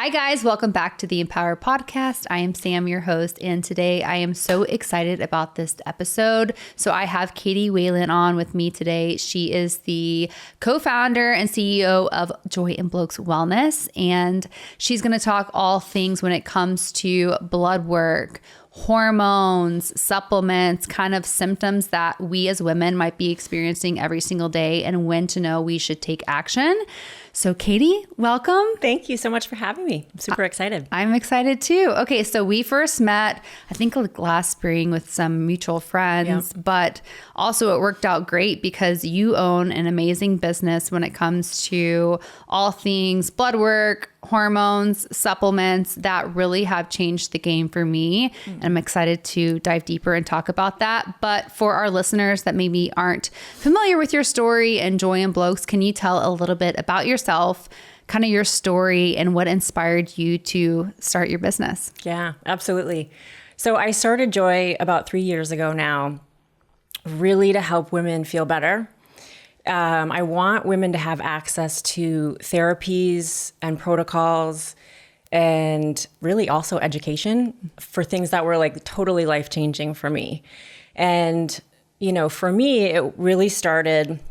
Hi guys, welcome back to the EMPWR Podcast. I am Sam, your host, and today I am so excited about this episode. So I have Katy Whalen on with me today. She is the co-founder and CEO of Joy and Bloke's Wellness, and she's going to talk all things when it comes to blood work, hormones, supplements, kind of symptoms that we as women might be experiencing every single day and when to know we should take action. So Katy, welcome. Thank you so much for having me. I'm super excited. I'm excited too. Okay, so we first met, I think like last spring with some mutual friends, but also it worked out great because you own an amazing business when it comes to all things blood work, hormones, supplements that really have changed the game for me. And I'm excited to dive deeper and talk about that. But for our listeners that maybe aren't familiar with your story and Joy and Blokes, can you tell a little bit about yourself, kind of your story and what inspired you to start your business? Yeah, absolutely. So I started Joy about 3 years ago now, really to help women feel better. I want women to have access to therapies and protocols and really also education for things that were like totally life-changing for me. And, you know, for me, it really started,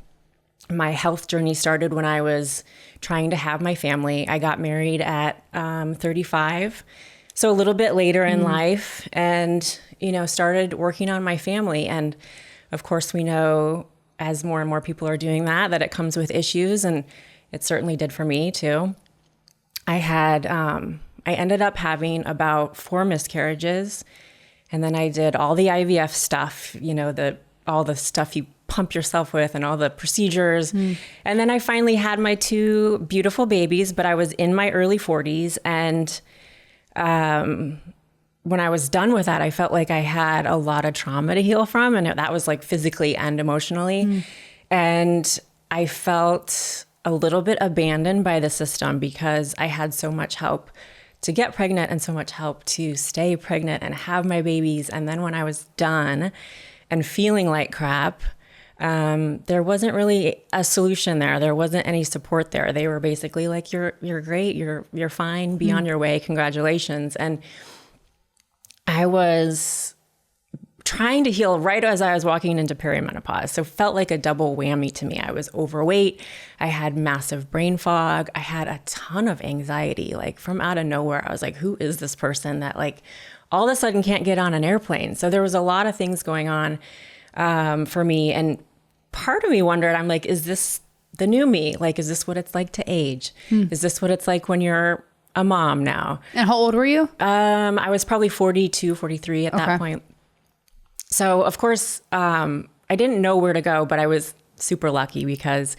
my health journey started when I was trying to have my family. I got married at 35, so a little bit later in life, and, you know, started working on my family. And of course, we know as more and more people are doing that it comes with issues, and it certainly did for me too. I ended up having about 4 miscarriages, and then I did all the IVF stuff, you know, all the stuff you pump yourself with and all the procedures. And then I finally had my 2 beautiful babies, but I was in my early 40s. And when I was done with that, I felt like I had a lot of trauma to heal from, and that was like physically and emotionally. And I felt a little bit abandoned by the system because I had so much help to get pregnant and so much help to stay pregnant and have my babies. And then when I was done and feeling like crap, there wasn't really a solution there. There wasn't any support there. They were basically like, you're great, you're fine, be on your way, congratulations. And I was trying to heal right as I was walking into perimenopause. So it felt like a double whammy to me. I was overweight. I had massive brain fog. I had a ton of anxiety, like from out of nowhere. I was like, who is this person that like all of a sudden can't get on an airplane? So there was a lot of things going on for me. And part of me wondered, I'm like, is this the new me? Like, is this what it's like to age? Is this what it's like when you're a mom now? And how old were you? I was probably 42, 43 at that point. So of course, I didn't know where to go, but I was super lucky because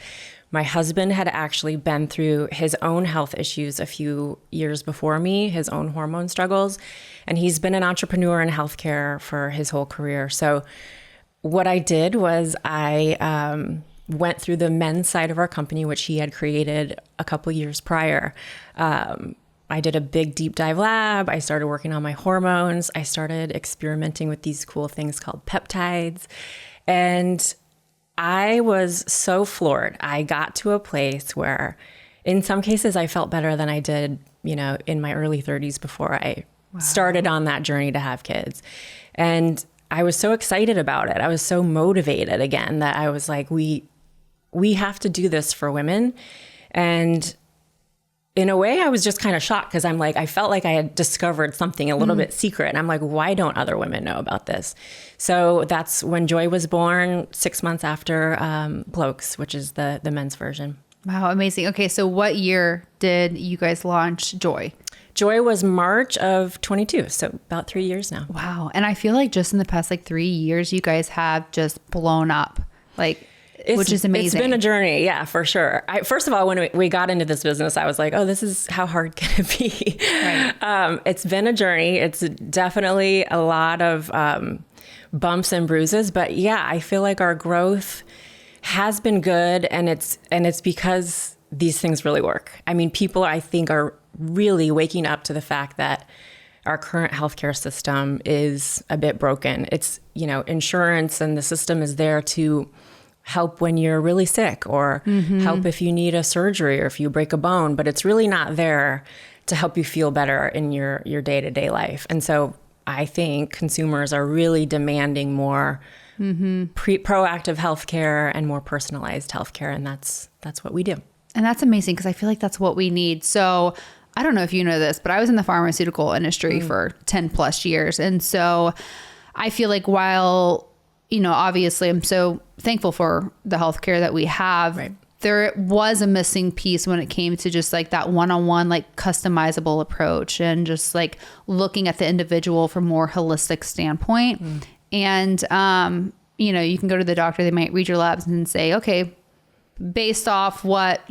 my husband had actually been through his own health issues a few years before me, his own hormone struggles. And he's been an entrepreneur in healthcare for his whole career. So what I did was I went through the men's side of our company, which he had created a couple years prior. I did a big deep dive lab. I started working on my hormones. I started experimenting with these cool things called peptides. And I was so floored. I got to a place where in some cases I felt better than I did, you know, in my early 30s before I started on that journey to have kids. And I was so excited about it. I was so motivated again that I was like, we have to do this for women. And in a way, I was just kind of shocked because I'm like, I felt like I had discovered something a little bit secret. And I'm like, why don't other women know about this? So that's when Joy was born, 6 months after Blokes, which is the men's version. Wow, amazing. Okay, so what year did you guys launch Joy? Joy was March of 22, so about 3 years now. Wow. And I feel like just in the past like 3 years, you guys have just blown up. Like, which is amazing. It's been a journey. Yeah, for sure. First of all, when we got into this business, I was like, oh, this is how hard can it be? Right. It's been a journey. It's definitely a lot of bumps and bruises. But yeah, I feel like our growth has been good. And it's because these things really work. I mean, people, I think, are really waking up to the fact that our current healthcare system is a bit broken. It's, you know, insurance and the system is there to help when you're really sick or help if you need a surgery or if you break a bone, but it's really not there to help you feel better in your day-to-day life. And so I think consumers are really demanding more proactive healthcare and more personalized healthcare. And that's what we do. And that's amazing because I feel like that's what we need. So I don't know if you know this, but I was in the pharmaceutical industry for 10 plus years. And so I feel like while, obviously I'm so thankful for the healthcare that we have, right, there was a missing piece when it came to just like that one-on-one, like customizable approach and just like looking at the individual from a more holistic standpoint. And, you can go to the doctor, they might read your labs and say, okay, based off what,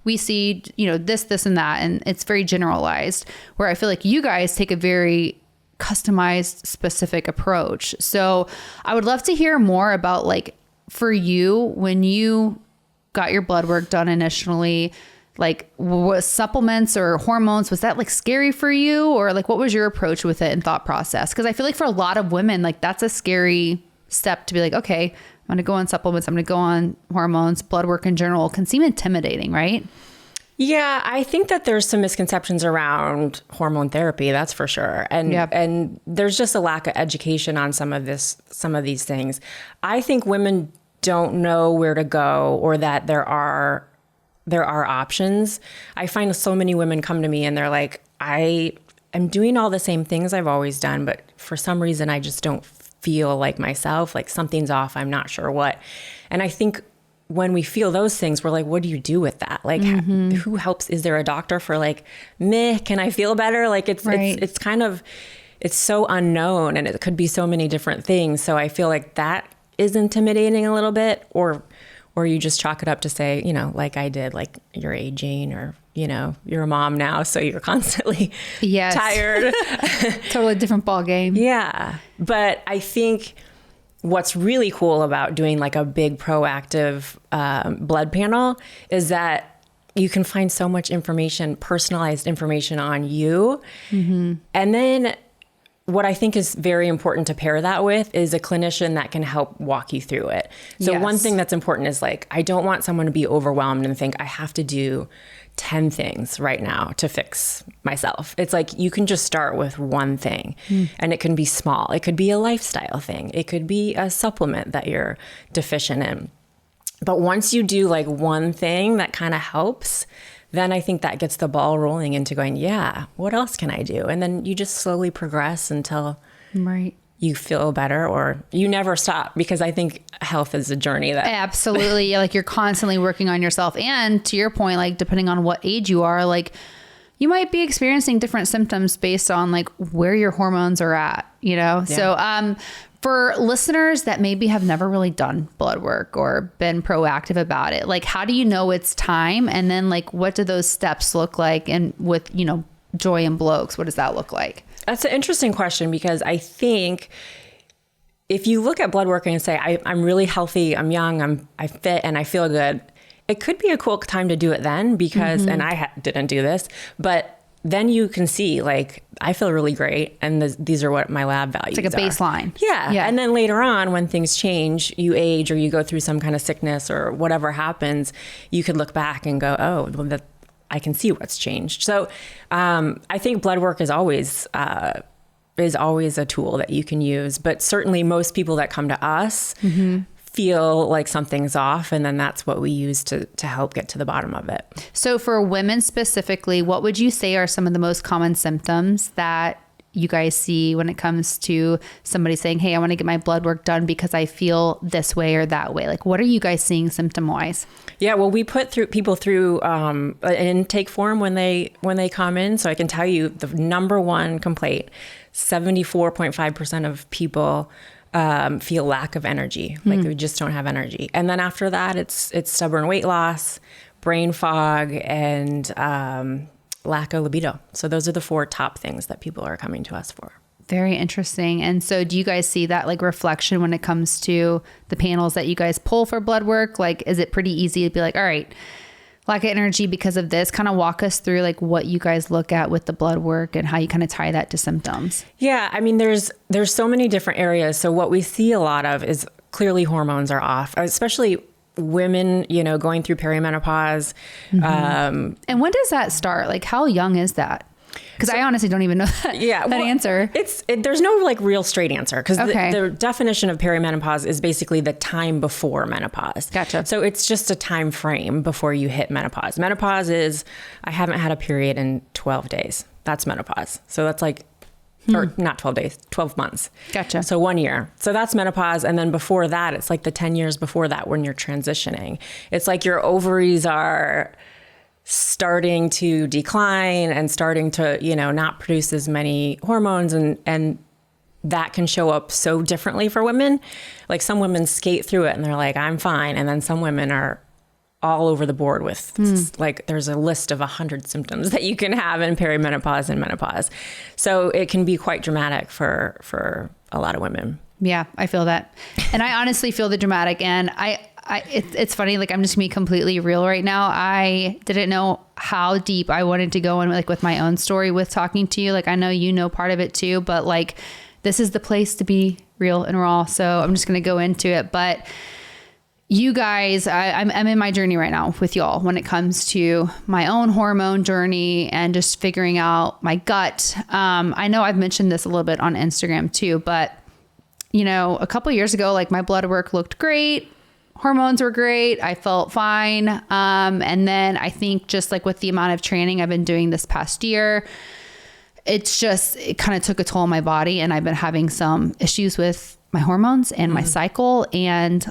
we see, this and that. And it's very generalized, where I feel like you guys take a very customized, specific approach. So I would love to hear more about, like, for you, when you got your blood work done initially, like, was supplements or hormones, was that like scary for you? Or like, what was your approach with it and thought process? Because I feel like for a lot of women, like, that's a scary step to be like, okay, I'm going to go on supplements, I'm going to go on hormones. Blood work in general can seem intimidating, right? Yeah, I think that there's some misconceptions around hormone therapy, that's for sure. And there's just a lack of education on some of these things. I think women don't know where to go, or that there are options. I find so many women come to me and they're like, I am doing all the same things I've always done, but for some reason I just don't feel like myself, like something's off, I'm not sure what. And I think when we feel those things, we're like, what do you do with that? Like, who helps? Is there a doctor for like, can I feel better? Like it's kind of, it's so unknown, and it could be so many different things. So I feel like that is intimidating a little bit, or you just chalk it up to say, like I did, like you're aging, or, you're a mom now, so you're constantly tired. Totally different ball game. Yeah. But I think what's really cool about doing like a big proactive blood panel is that you can find so much information, personalized information on you. And then what I think is very important to pair that with is a clinician that can help walk you through it. So one thing that's important is, like, I don't want someone to be overwhelmed and think I have to do 10 things right now to fix myself. It's like, you can just start with one thing, and it can be small. It could be a lifestyle thing. It could be a supplement that you're deficient in. But once you do like one thing that kind of helps, then I think that gets the ball rolling into going, what else can I do? And then you just slowly progress until you feel better, or you never stop, because I think health is a journey that... Absolutely. Like, you're constantly working on yourself. And to your point, like, depending on what age you are, like, you might be experiencing different symptoms based on like where your hormones are at, So, for listeners that maybe have never really done blood work or been proactive about it, like, how do you know it's time? And then, like, what do those steps look like? And with, Joy and Blokes, what does that look like? That's an interesting question, because I think if you look at blood work and say, I'm really healthy, I'm young, I'm fit, and I feel good, it could be a cool time to do it then, because, and I didn't do this, but then you can see, like, I feel really great, and these are what my lab values are. It's like a baseline. Yeah. And then later on, when things change, you age or you go through some kind of sickness or whatever happens, you could look back and go, oh, well, I can see what's changed. So I think blood work is always a tool that you can use. But certainly most people that come to us feel like something's off, and then that's what we use to help get to the bottom of it. So for women specifically, what would you say are some of the most common symptoms that you guys see when it comes to somebody saying, hey, I want to get my blood work done because I feel this way or that way? Like, what are you guys seeing symptom wise? Yeah, well, we put people through an intake form when they come in. So I can tell you the number one complaint, 74.5% of people feel lack of energy. Like, we just don't have energy. And then after that, it's stubborn weight loss, brain fog, and lack of libido. So those are the 4 top things that people are coming to us for. Very interesting. And so do you guys see that like reflection when it comes to the panels that you guys pull for blood work? Like, is it pretty easy to be like, all right, lack of energy because of this? Kind of walk us through like what you guys look at with the blood work and how you kind of tie that to symptoms. Yeah. I mean, there's so many different areas. So what we see a lot of is clearly hormones are off, especially women, going through perimenopause. And when does that start? Like, how young is that? Because I honestly don't even know that answer. There's no like real straight answer, because the definition of perimenopause is basically the time before menopause. Gotcha. So it's just a time frame before you hit menopause. Menopause is, I haven't had a period in 12 days. That's menopause. So that's like, or not 12 days, 12 months. Gotcha. So 1 year. So that's menopause. And then before that, it's like the 10 years before that when you're transitioning. It's like your ovaries are starting to decline and starting to, not produce as many hormones, and that can show up so differently for women. Like some women skate through it and they're like, I'm fine. And then some women are all over the board with like, there's a list of 100 symptoms that you can have in perimenopause and menopause. So it can be quite dramatic for a lot of women. Yeah, I feel that. And I honestly feel the dramatic, and it's funny, like I'm just gonna be completely real right now. I didn't know how deep I wanted to go in, like with my own story with talking to you. Like I know part of it too, but like this is the place to be real and raw. So I'm just gonna go into it. But you guys, I'm in my journey right now with y'all when it comes to my own hormone journey and just figuring out my gut. I know I've mentioned this a little bit on Instagram too, but a couple years ago, like my blood work looked great. Hormones were great. I felt fine. And then I think just like with the amount of training I've been doing this past year, it kind of took a toll on my body, and I've been having some issues with my hormones and my cycle, and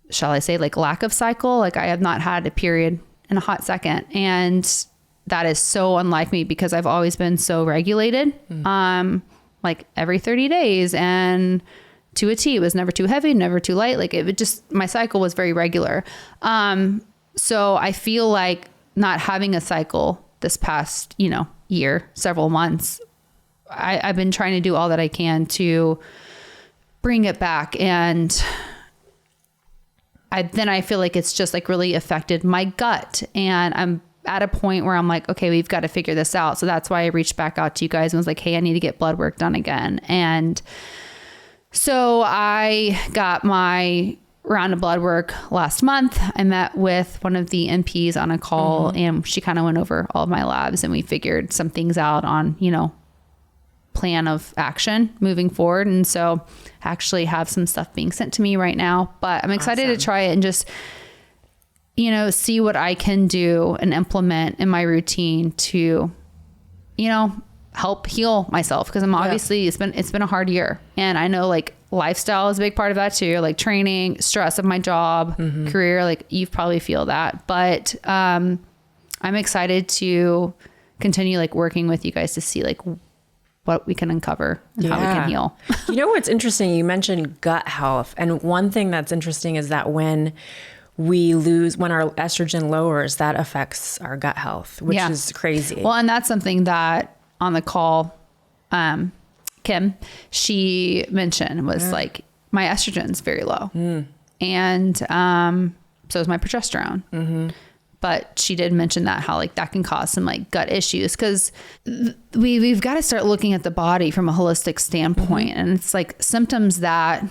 shall I say like lack of cycle. Like I have not had a period in a hot second. And that is so unlike me because I've always been so regulated, like every 30 days and to a T. It was never too heavy, never too light. Like it would just, my cycle was very regular. So I feel like not having a cycle this past, year, several months, I've been trying to do all that I can to bring it back. And I feel like it's just like really affected my gut, and I'm at a point where I'm like, okay, we've got to figure this out. So that's why I reached back out to you guys and was like, hey, I need to get blood work done again. And so I got my round of blood work last month. I met with one of the MPs on a call, and she kind of went over all of my labs, and we figured some things out on, plan of action moving forward. And so I actually have some stuff being sent to me right now, but I'm excited to try it and just, see what I can do and implement in my routine to, help heal myself. Cause I'm obviously, it's been a hard year, and I know like lifestyle is a big part of that too. Like training, stress of my job, career, like you probably feel that, but, I'm excited to continue like working with you guys to see like what we can uncover and how we can heal. What's interesting? You mentioned gut health. And one thing that's interesting is that when our estrogen lowers, that affects our gut health, which is crazy. Well, and that's something that on the call, Kim, she mentioned was like, my estrogen's very low. And, so is my progesterone. But she did mention that how like that can cause some like gut issues, because we've got to start looking at the body from a holistic standpoint. And it's like symptoms that,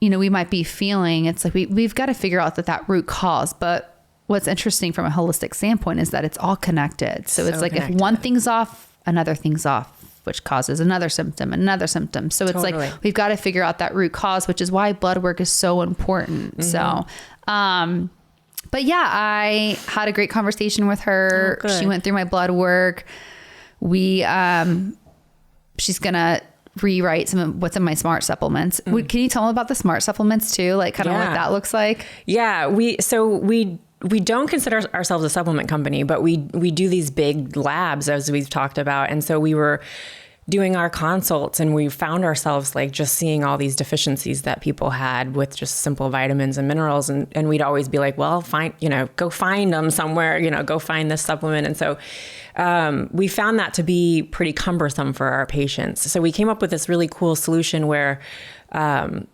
we might be feeling. It's like we've got to figure out that root cause. But what's interesting from a holistic standpoint is that it's all connected. So it's like connected. If one thing's off, another thing's off, which causes another symptom and another symptom. So it's like we've got to figure out that root cause, which is why blood work is so important. So, but yeah, I had a great conversation with her. She went through my blood work. She's going to rewrite some of what's in my smart supplements. Can you tell them about the smart supplements too? Like kind of what that looks like? Yeah. We don't consider ourselves a supplement company, but we do these big labs, as we've talked about. And so we were doing our consults, and we found ourselves like just seeing all these deficiencies that people had with just simple vitamins and minerals. And we'd always be like, well, go find them somewhere, go find this supplement. And so we found that to be pretty cumbersome for our patients. So we came up with this really cool solution where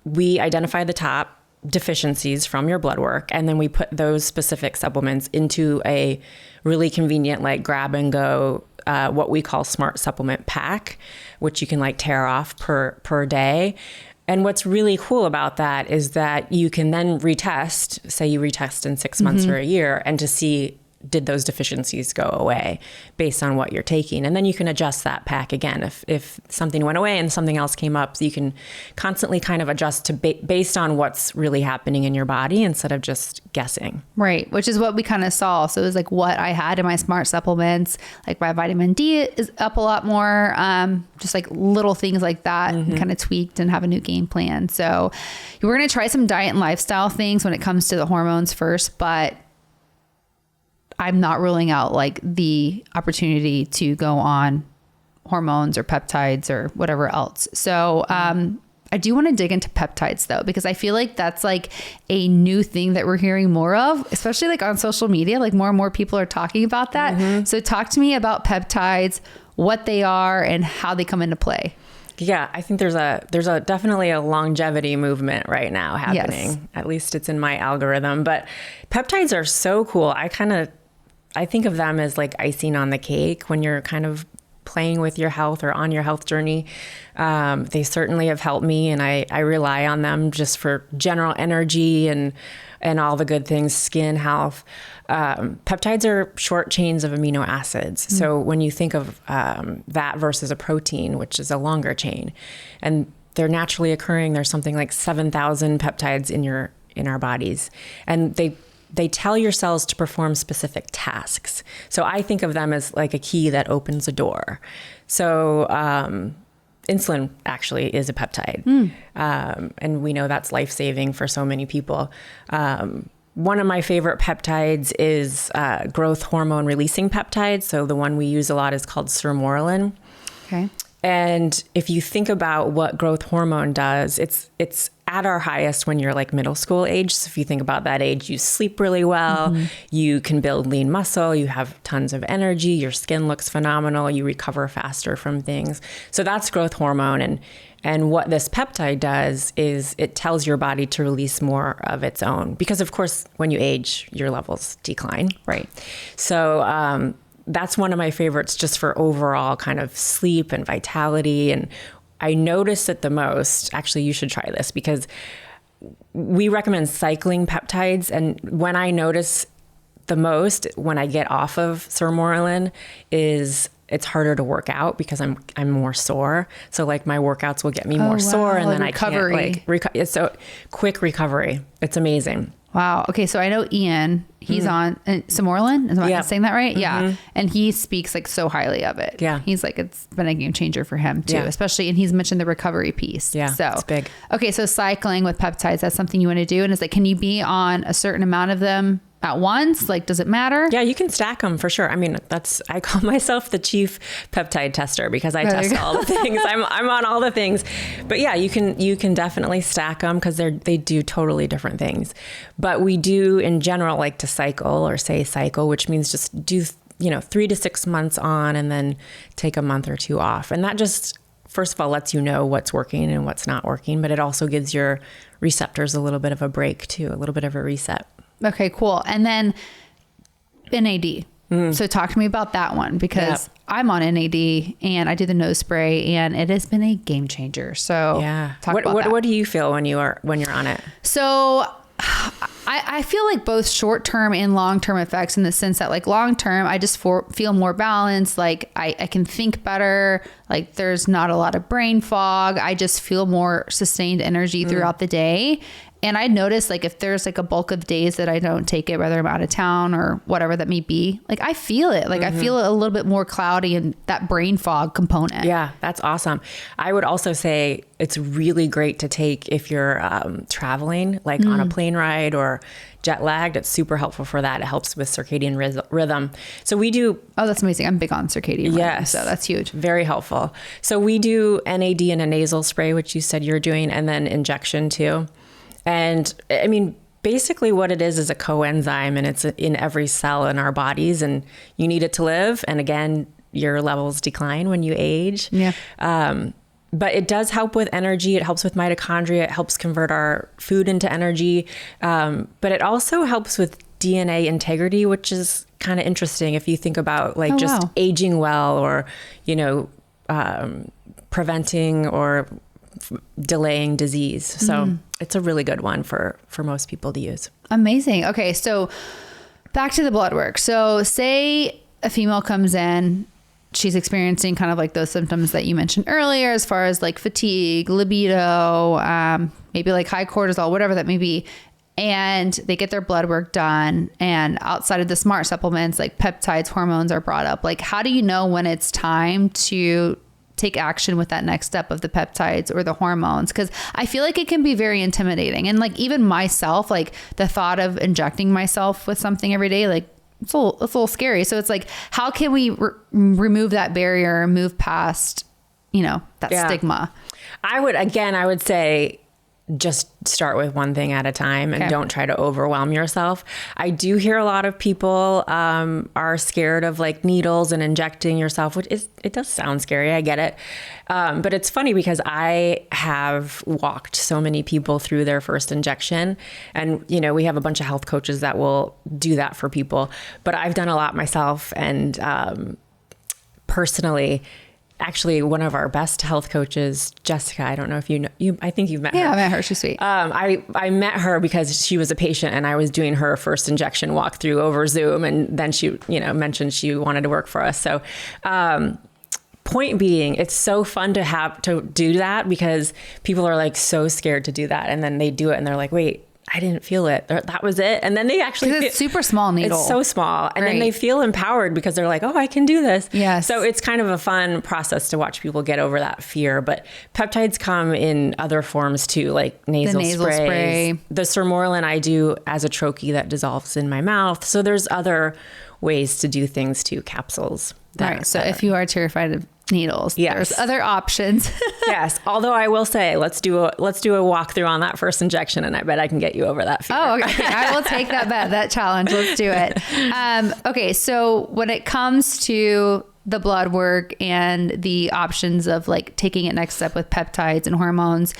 we identify the top deficiencies from your blood work, and then we put those specific supplements into a really convenient, like grab and go, what we call smart supplement pack, which you can like tear off per day. And what's really cool about that is that you can then retest, say you retest in 6 months or a year, and to see, did those deficiencies go away based on what you're taking? And then you can adjust that pack again. If something went away and something else came up, you can constantly kind of adjust to based on what's really happening in your body instead of just guessing. Right. Which is what we kind of saw. So it was like what I had in my smart supplements, like my vitamin D is up a lot more. Just like little things like that, kind of tweaked and have a new game plan. So we're going to try some diet and lifestyle things when it comes to the hormones first, but I'm not ruling out like the opportunity to go on hormones or peptides or whatever else. So, I do want to dig into peptides though, because I feel like that's like a new thing that we're hearing more of, especially like on social media, like more and more people are talking about that. So talk to me about peptides, what they are and how they come into play. Yeah, I think there's a definitely a longevity movement right now happening. Yes. At least it's in my algorithm, but peptides are so cool. I think of them as like icing on the cake when you're kind of playing with your health or on your health journey. They certainly have helped me, and I rely on them just for general energy and all the good things, skin health. Peptides are short chains of amino acids. So when you think of that versus a protein, which is a longer chain, and they're naturally occurring, there's something like 7,000 peptides in our bodies, and they tell your cells to perform specific tasks. So I think of them as like a key that opens a door. So insulin actually is a peptide. And we know that's life-saving for so many people. One of my favorite peptides is growth hormone releasing peptides. So the one we use a lot is called sermorelin. Okay. And if you think about what growth hormone does, it's at our highest when you're like middle school age. So if you think about that age, you sleep really well, you can build lean muscle, you have tons of energy, your skin looks phenomenal, you recover faster from things. So that's growth hormone. And what this peptide does is it tells your body to release more of its own, because of course, when you age, your levels decline. Right. So, that's one of my favorites just for overall kind of sleep and vitality. And I notice it the most. Actually, you should try this because we recommend cycling peptides. And when I notice the most when I get off of sermorelin is it's harder to work out because I'm more sore. So like my workouts will get me more sore, and then recovery. I can't so quick recovery. It's amazing. Wow. Okay. So I know Ian, he's on sermorelin. Am I saying that right? Yeah. And he speaks like so highly of it. Yeah. He's like, it's been a game changer for him too, especially, and he's mentioned the recovery piece. Yeah. So it's big. Okay. So cycling with peptides, that's something you want to do. And it's like, can you be on a certain amount of them at once? Like, does it matter? Yeah, you can stack them for sure. I mean, I call myself the chief peptide tester because I test all the things. I'm on all the things. But yeah, you can definitely stack them because they do totally different things. But we do in general like to cycle, which means just do 3 to 6 months on and then take a month or two off. And that just, first of all, lets you know what's working and what's not working, but it also gives your receptors a little bit of a break too, a little bit of a reset. Okay, cool. And then NAD. So talk to me about that one because I'm on NAD and I do the nose spray and it has been a game changer. So what do you feel when you're on it? So I feel like both short-term and long-term effects in the sense that like long-term, I just feel more balanced. Like I can think better. Like there's not a lot of brain fog. I just feel more sustained energy throughout the day. And I notice like if there's like a bulk of days that I don't take it, whether I'm out of town or whatever that may be, like I feel it. Like I feel it a little bit more cloudy and that brain fog component. Yeah, that's awesome. I would also say it's really great to take if you're traveling, like on a plane ride or jet lagged. It's super helpful for that. It helps with circadian rhythm. So we do. Oh, that's amazing. I'm big on circadian rhythm, so that's huge. Very helpful. So we do NAD in a nasal spray, which you said you're doing, and then injection too. And I mean, basically what it is a coenzyme, and it's in every cell in our bodies, and you need it to live. And again, your levels decline when you age. Yeah. But it does help with energy. It helps with mitochondria. It helps convert our food into energy. But it also helps with DNA integrity, which is kind of interesting if you think about like aging well or, preventing or delaying disease. So it's a really good one for most people to use. Amazing. Okay. So back to the blood work. So say a female comes in, she's experiencing kind of like those symptoms that you mentioned earlier, as far as like fatigue, libido, maybe like high cortisol, whatever that may be. And they get their blood work done, and outside of the smart supplements, like peptides, hormones are brought up. Like, how do you know when it's time to take action with that next step of the peptides or the hormones? Because I feel like it can be very intimidating. And like, even myself, like the thought of injecting myself with something every day, like it's a little scary. So it's like, how can we remove that barrier and move past, that stigma? I would say, just start with one thing at a time and don't try to overwhelm yourself. I do hear a lot of people are scared of like needles and injecting yourself, which it does sound scary. I get it. But it's funny because I have walked so many people through their first injection, and, we have a bunch of health coaches that will do that for people, but I've done a lot myself. And personally, actually, one of our best health coaches, Jessica, I don't know if you know, I think you've met her. Yeah, I met her. She's sweet. I met her because she was a patient and I was doing her first injection walkthrough over Zoom. And then she, mentioned she wanted to work for us. So, point being, it's so fun to have to do that because people are like so scared to do that. And then they do it and they're like, wait, I didn't feel it. That was it. And then they actually it's super small needle. It's so small. And then they feel empowered because they're like, oh, I can do this. Yes. So it's kind of a fun process to watch people get over that fear. But peptides come in other forms too, like nasal spray. The Sermorelin I do as a troche that dissolves in my mouth. So there's other ways to do things too, capsules. Right. So if you are terrified of needles, there's other options. Yes. Although I will say, let's do a walkthrough on that first injection, and I bet I can get you over that fear. Oh, okay. I will take that challenge. Let's do it. Okay. So when it comes to the blood work and the options of like taking it next step with peptides and hormones,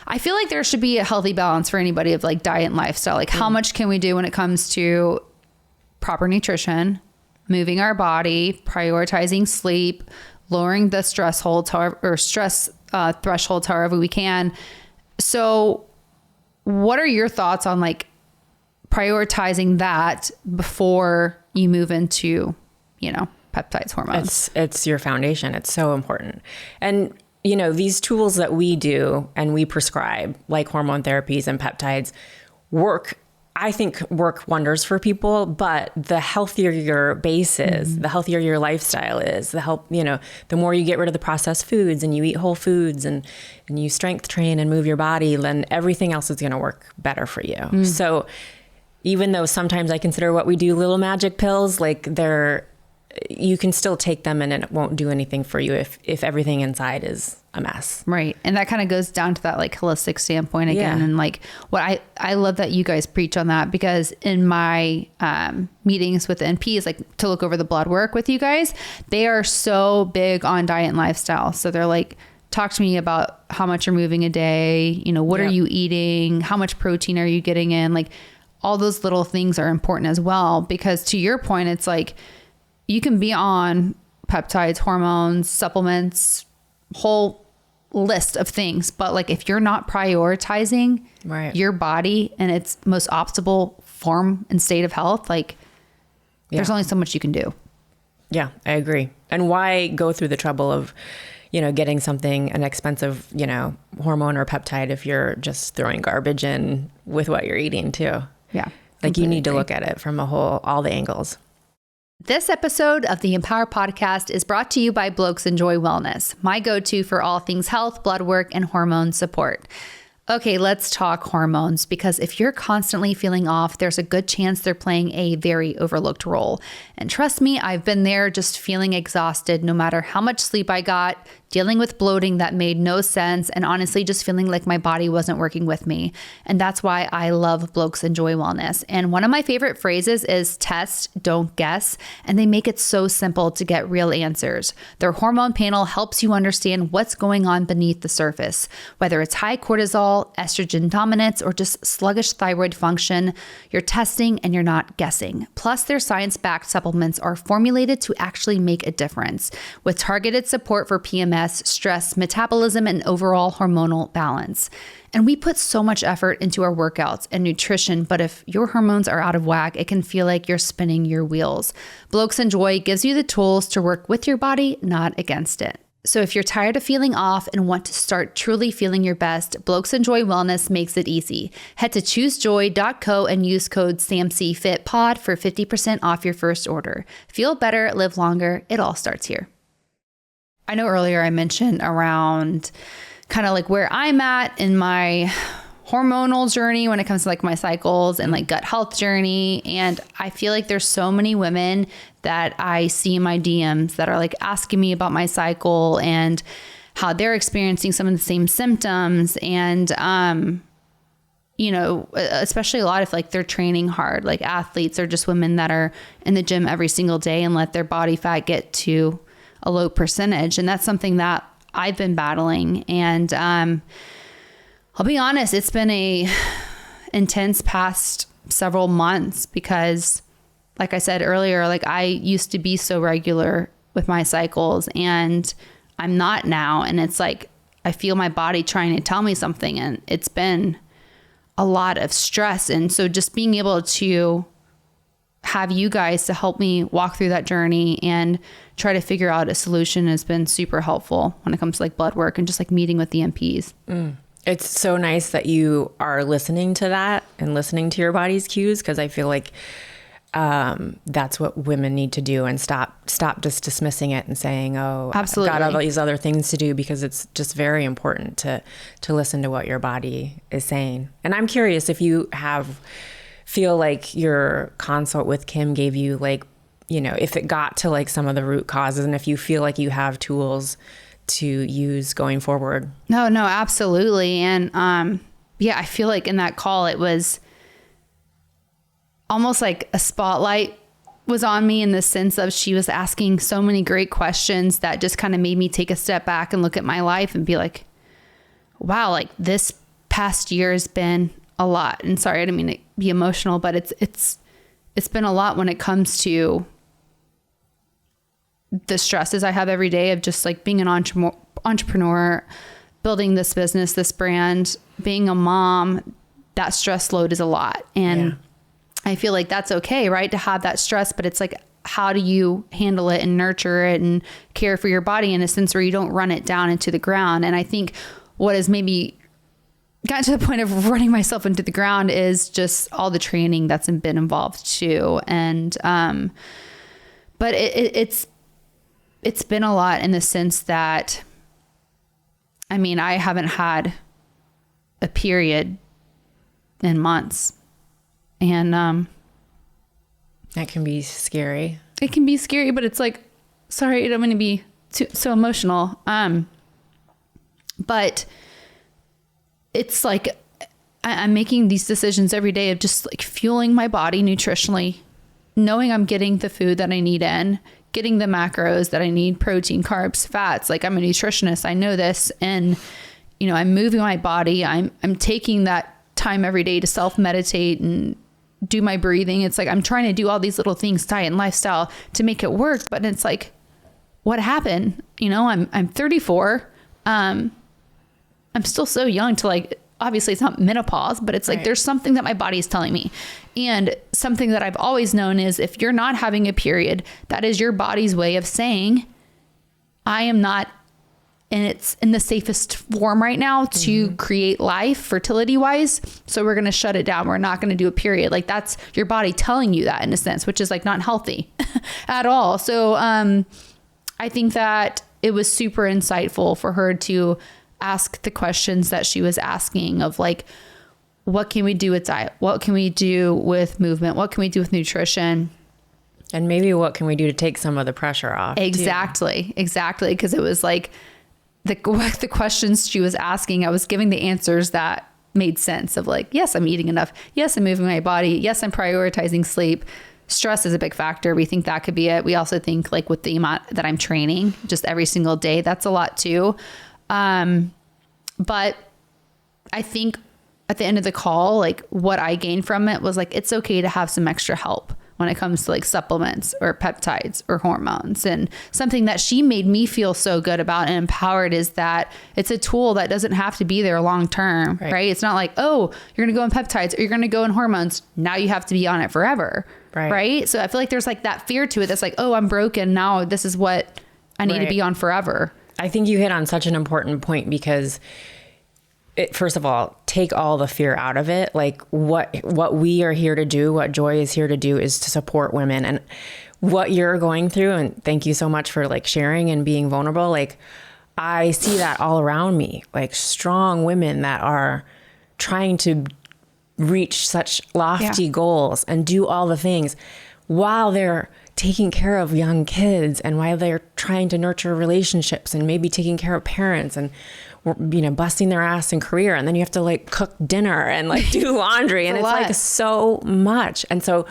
I feel like there should be a healthy balance for anybody of like diet and lifestyle. Like how much can we do when it comes to proper nutrition, moving our body, prioritizing sleep, lowering the stress thresholds however we can. So what are your thoughts on like prioritizing that before you move into, peptides, hormones? It's your foundation. It's so important. And, these tools that we do and we prescribe, like hormone therapies and peptides, work wonders for people, but the healthier your base is, the healthier your lifestyle is, the more you get rid of the processed foods and you eat whole foods and you strength train and move your body, then everything else is going to work better for you. So even though sometimes I consider what we do little magic pills, like you can still take them and it won't do anything for you if everything inside is a mess. Right. And that kind of goes down to that like holistic standpoint again. Yeah. And like what I love that you guys preach on that, because in my meetings with the NPs, like to look over the blood work with you guys, they are so big on diet and lifestyle. So they're like, talk to me about how much you're moving a day, what are you eating? How much protein are you getting in? Like all those little things are important as well, because to your point, it's like, you can be on peptides, hormones, supplements, whole list of things. But like, if you're not prioritizing your body and its most optimal form and state of health, like there's only so much you can do. Yeah, I agree. And why go through the trouble of, getting an expensive, hormone or peptide if you're just throwing garbage in with what you're eating too? Yeah. Like you need to look at it from all the angles. This episode of the EMPWR Podcast is brought to you by Bloke's Enjoy Wellness, my go-to for all things health, blood work, and hormone support. Okay, let's talk hormones, because if you're constantly feeling off, there's a good chance they're playing a very overlooked role. And trust me, I've been there, just feeling exhausted no matter how much sleep I got, dealing with bloating that made no sense, and honestly just feeling like my body wasn't working with me. And that's why I love Bloke's Enjoy Wellness. And one of my favorite phrases is test, don't guess. And they make it so simple to get real answers. Their hormone panel helps you understand what's going on beneath the surface. Whether it's high cortisol, estrogen dominance, or just sluggish thyroid function, you're testing and you're not guessing. Plus, their science-backed supplements are formulated to actually make a difference. With targeted support for PMS PMS, stress, metabolism, and overall hormonal balance. And we put so much effort into our workouts and nutrition, but if your hormones are out of whack, it can feel like you're spinning your wheels. Blokes and Joy gives you the tools to work with your body, not against it. So if you're tired of feeling off and want to start truly feeling your best, Blokes and Joy Wellness makes it easy. Head to choosejoy.co and use code SAMCFITPOD for 50% off your first order. Feel better, live longer. It all starts here. I know earlier I mentioned around kind of like where I'm at in my hormonal journey when it comes to like my cycles and like gut health journey. And I feel like there's so many women that I see in my DMs that are like asking me about my cycle and how they're experiencing some of the same symptoms. And, you know, especially a lot of like they're training hard, like athletes or just women that are in the gym every single day and let their body fat get to a low percentage. And that's something that I've been battling. And, I'll be honest, it's been a intense past several months because like I said earlier, like I used to be so regular with my cycles and I'm not now. And it's like, I feel my body trying to tell me something and it's been a lot of stress. And so just being able to have you guys to help me walk through that journey and try to figure out a solution has been super helpful when it comes to like blood work and just like meeting with the NPs. It's so nice that you are listening to that and listening to your body's cues, because I feel like that's what women need to do and stop just dismissing it and saying, oh, absolutely, I've got all these other things to do, because it's just very important to listen to what your body is saying. And I'm curious if you feel like your consult with Kim gave you like, you know, if it got to like some of the root causes and if you feel like you have tools to use going forward. No, absolutely. And yeah, I feel like in that call, it was almost like a spotlight was on me in the sense of she was asking so many great questions that just kind of made me take a step back and look at my life and be like, wow, like this past year has been a lot. And sorry, I didn't mean to be emotional, but it's been a lot when it comes to the stresses I have every day of just like being an entrepreneur, building this business, this brand, being a mom. That stress load is a lot. And I feel like that's okay, right? To have that stress, but it's like, how do you handle it and nurture it and care for your body in a sense where you don't run it down into the ground? And I think what has maybe gotten to the point of running myself into the ground is just all the training that's been involved too. And, but it's been a lot in the sense that, I mean, I haven't had a period in months. And that can be scary. It can be scary, but it's like, sorry, I don't want to be so emotional. But it's like, I'm making these decisions every day of just like fueling my body nutritionally, knowing I'm getting the food that I need in, getting the macros that I need, protein, carbs, fats. Like I'm a nutritionist. I know this. And, you know, I'm moving my body. I'm taking that time every day to self-meditate and do my breathing. It's like, I'm trying to do all these little things, diet and lifestyle, to make it work. But it's like, what happened? You know, I'm 34. I'm still so young to like, obviously it's not menopause, but it's like, there's something that my body is telling me. And something that I've always known is if you're not having a period, that is your body's way of saying, I am not in the safest form right now to create life fertility wise. So we're going to shut it down. We're not going to do a period. Like that's your body telling you that in a sense, which is like not healthy at all. So, I think that it was super insightful for her to ask the questions that she was asking of like, what can we do with diet? What can we do with movement? What can we do with nutrition? And maybe what can we do to take some of the pressure off? Exactly. Because it was like the questions she was asking, I was giving the answers that made sense of like, yes, I'm eating enough. Yes, I'm moving my body. Yes, I'm prioritizing sleep. Stress is a big factor. We think that could be it. We also think like with the amount that I'm training just every single day, that's a lot too. But I think at the end of the call, like what I gained from it was like, it's okay to have some extra help when it comes to like supplements or peptides or hormones. And something that she made me feel so good about and empowered is that it's a tool that doesn't have to be there long term, right? It's not like, oh, you're going to go in peptides or you're going to go in hormones. Now you have to be on it forever. Right. So I feel like there's like that fear to it. That's like, oh, I'm broken. Now this is what I need to be on forever. I think you hit on such an important point because first of all, take all the fear out of it. Like what we are here to do, what Joy is here to do is to support women, and what you're going through. And thank you so much for like sharing and being vulnerable. Like I see that all around me, like strong women that are trying to reach such lofty goals and do all the things while they're taking care of young kids and while they're trying to nurture relationships and maybe taking care of parents and, you know, busting their ass in career. And then you have to like cook dinner and like do laundry. And it's like so much. And so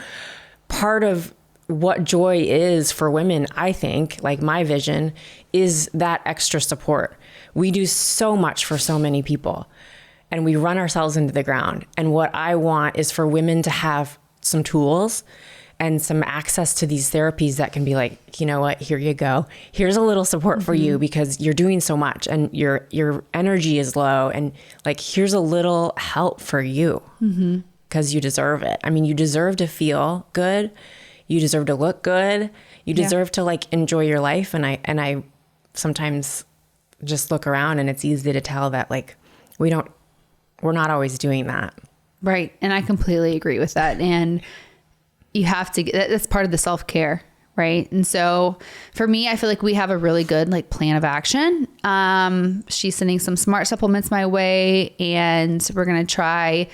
part of what Joy is for women, I think, like my vision is that extra support. We do so much for so many people and we run ourselves into the ground. And what I want is for women to have some tools and some access to these therapies that can be like, you know what, here you go. Here's a little support for you because you're doing so much and your energy is low. And like, here's a little help for you because you deserve it. I mean, you deserve to feel good. You deserve to look good. You deserve to like enjoy your life. And I sometimes just look around and it's easy to tell that like, we're not always doing that. Right. And I completely agree with that. And you have to, that's part of the self-care. Right. And so for me, I feel like we have a really good like plan of action. She's sending some smart supplements my way and we're going to try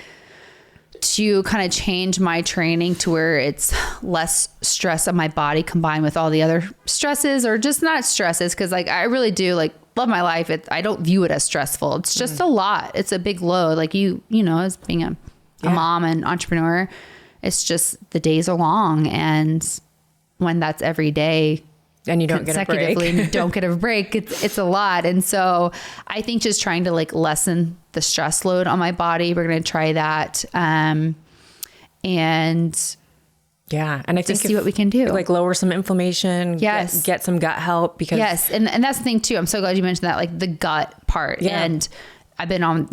to kind of change my training to where it's less stress on my body combined with all the other stresses or just not stresses. Cause like, I really do like love my life. I don't view it as stressful. It's just a lot. It's a big load. Like you know, as being a mom and entrepreneur, it's just the days are long. And when that's every day and you don't get a break, and you don't get a break, it's a lot. And so I think just trying to like lessen the stress load on my body, we're going to try that. And I think see what we can do, like lower some inflammation, get some gut help because And that's the thing too. I'm so glad you mentioned that, like the gut part. And I've been on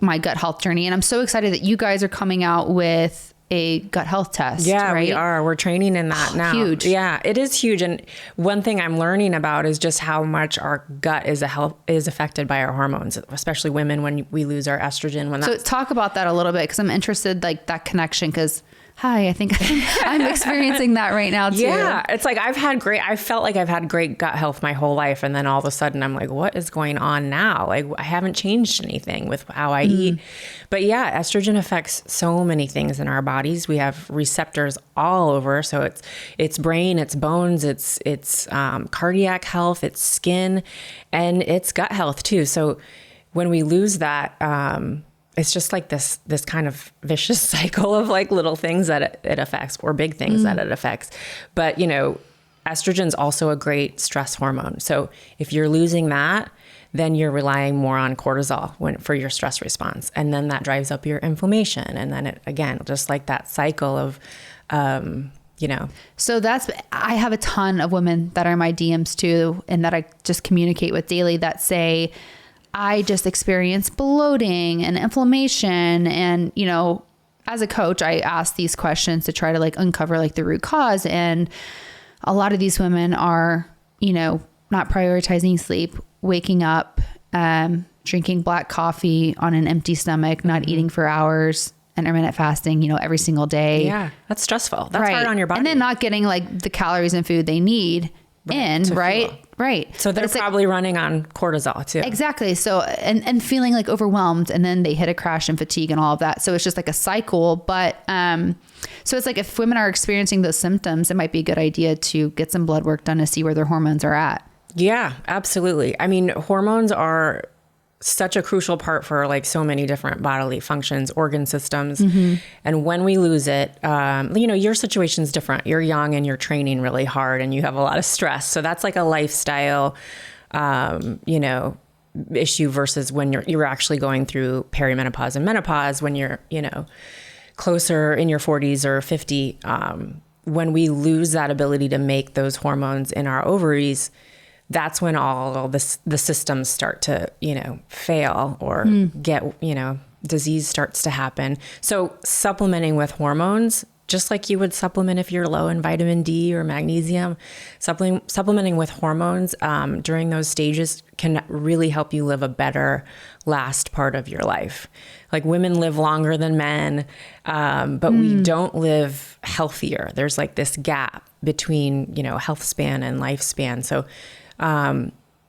my gut health journey and I'm so excited that you guys are coming out with a gut health test. Yeah, right? We are. We're training in that now. Huge. Yeah, it is huge. And one thing I'm learning about is just how much our gut is affected by our hormones, especially women when we lose our estrogen. So talk about that a little bit because I'm interested, like that connection. Because I think I'm experiencing that right now too. Yeah, it's like I felt like I've had great gut health my whole life, and then all of a sudden I'm like, what is going on now? Like I haven't changed anything with how I eat. But yeah, estrogen affects so many things in our bodies. We have receptors all over, so it's brain, it's bones, it's cardiac health, it's skin, and it's gut health too. So when we lose that, it's just like this kind of vicious cycle of like little things that it affects or big things that it affects. But, you know, estrogen's also a great stress hormone. So if you're losing that, then you're relying more on cortisol for your stress response. And then that drives up your inflammation. And then it, again, just like that cycle of, you know. So I have a ton of women that are in my DMs too, and that I just communicate with daily that say, I just experienced bloating and inflammation. And, you know, as a coach, I ask these questions to try to like uncover like the root cause. And a lot of these women are, you know, not prioritizing sleep, waking up, drinking black coffee on an empty stomach, not eating for hours, intermittent fasting, you know, every single day. Yeah. That's stressful. That's hard on your body. And then not getting like the calories and food they need right? So they're probably running on cortisol too. Exactly. So, and feeling like overwhelmed, and then they hit a crash and fatigue and all of that. So it's just like a cycle. But, so it's like if women are experiencing those symptoms, it might be a good idea to get some blood work done to see where their hormones are at. Yeah, absolutely. I mean, hormones are such a crucial part for like so many different bodily functions, organ systems. And when we lose it, you know, your situation's different. You're young and you're training really hard and you have a lot of stress. So that's like a lifestyle, you know, issue versus when you're actually going through perimenopause and menopause when you're, you know, closer in your 40s or 50. when we lose that ability to make those hormones in our ovaries, that's when all the systems start to, fail or get, disease starts to happen. So supplementing with hormones, just like you would supplement if you're low in vitamin D or magnesium, supplementing with hormones during those stages can really help you live a better last part of your life. Like women live longer than men, but we don't live healthier. There's like this gap between, health span and lifespan. So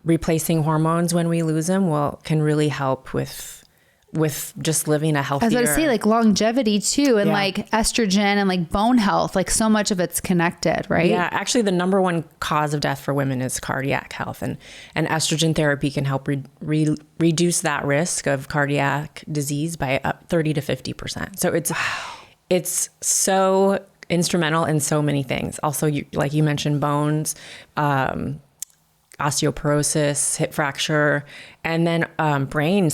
replacing hormones when we lose them can really help with just living a healthier. I was going to say like longevity too, and like estrogen and like bone health, like so much of it's connected, right? Yeah. Actually, the number one cause of death for women is cardiac health, and estrogen therapy can help reduce that risk of cardiac disease by up 30 to 50%. So it's so instrumental in so many things. Also, like you mentioned, bones, osteoporosis, hip fracture, and then brain